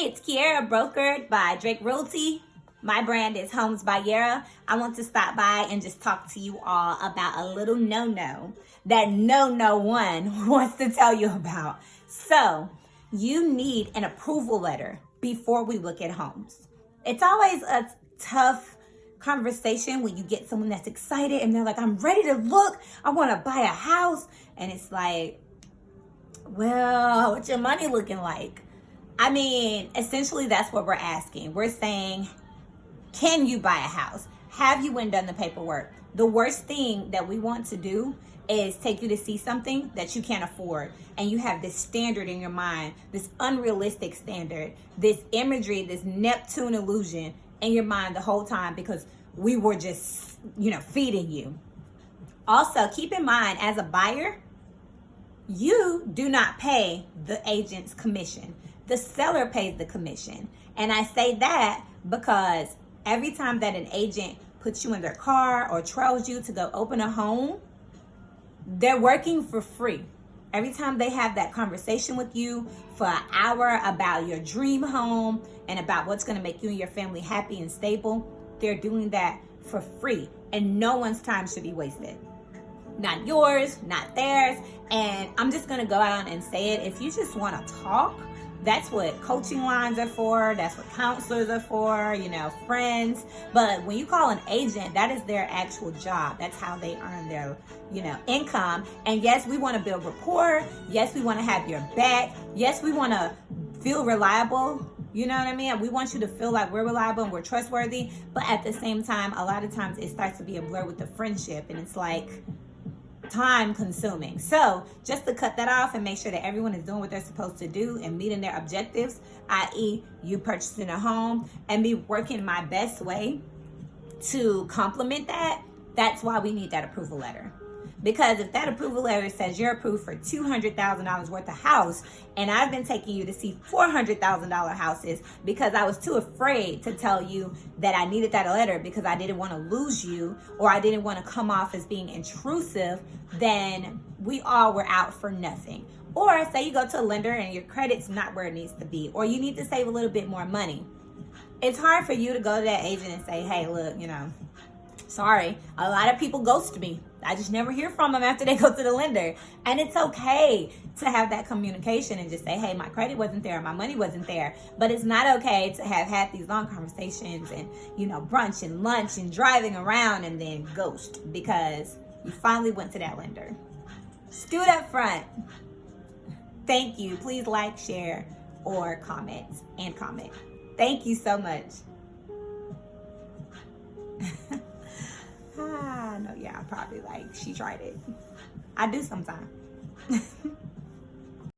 Hey, it's Kiera, brokered by Drake Realty. My brand is Homes by Yara. I want to stop by and just talk to you all about a little no-no that no one wants to tell you about. So, you need an approval letter before we look at homes. It's always a tough conversation when you get someone that's excited and they're like, I'm ready to look. I want to buy a house. And it's like, well, what's your money looking like? I mean, essentially that's what we're asking. We're saying, can you buy a house? Have you went and done the paperwork? The worst thing that we want to do is take you to see something that you can't afford. And you have this standard in your mind, this unrealistic standard, this imagery, this Neptune illusion in your mind the whole time because we were just, feeding you. Also, keep in mind, as a buyer, you do not pay the agent's commission. The seller pays the commission. And I say that because every time that an agent puts you in their car or trails you to go open a home, they're working for free. Every time they have that conversation with you for an hour about your dream home and about what's going to make you and your family happy and stable, they're doing that for free. And no one's time should be wasted. Not yours, not theirs. And I'm just going to go out and say it. If you just want to talk, that's what coaching lines are for. That's what counselors are for, friends. But when you call an agent, that is their actual job. That's how they earn their, income. And yes, we want to build rapport. Yes, we want to have your back. Yes, we want to feel reliable. You know what I mean? We want you to feel like we're reliable and we're trustworthy. But at the same time, a lot of times it starts to be a blur with the friendship. And it's like time consuming. So just to cut that off and make sure that everyone is doing what they're supposed to do and meeting their objectives, i.e. you purchasing a home, and me working my best way to complement that, that's why we need that approval letter. Because if that approval letter says you're approved for $200,000 worth of house, and I've been taking you to see $400,000 houses because I was too afraid to tell you that I needed that letter because I didn't want to lose you or I didn't want to come off as being intrusive, then we all were out for nothing. Or say you go to a lender and your credit's not where it needs to be, or you need to save a little bit more money. It's hard for you to go to that agent and say, hey, look, sorry, a lot of people ghost me. I just never hear from them after they go to the lender. And it's okay to have that communication and just say, hey, my credit wasn't there, my money wasn't there. But it's not okay to have had these long conversations and, brunch and lunch and driving around and then ghost because you finally went to that lender. Scoot up front. Thank you. Please like, share, or comment. Thank you so much. No, yeah, probably she tried it. I do sometimes.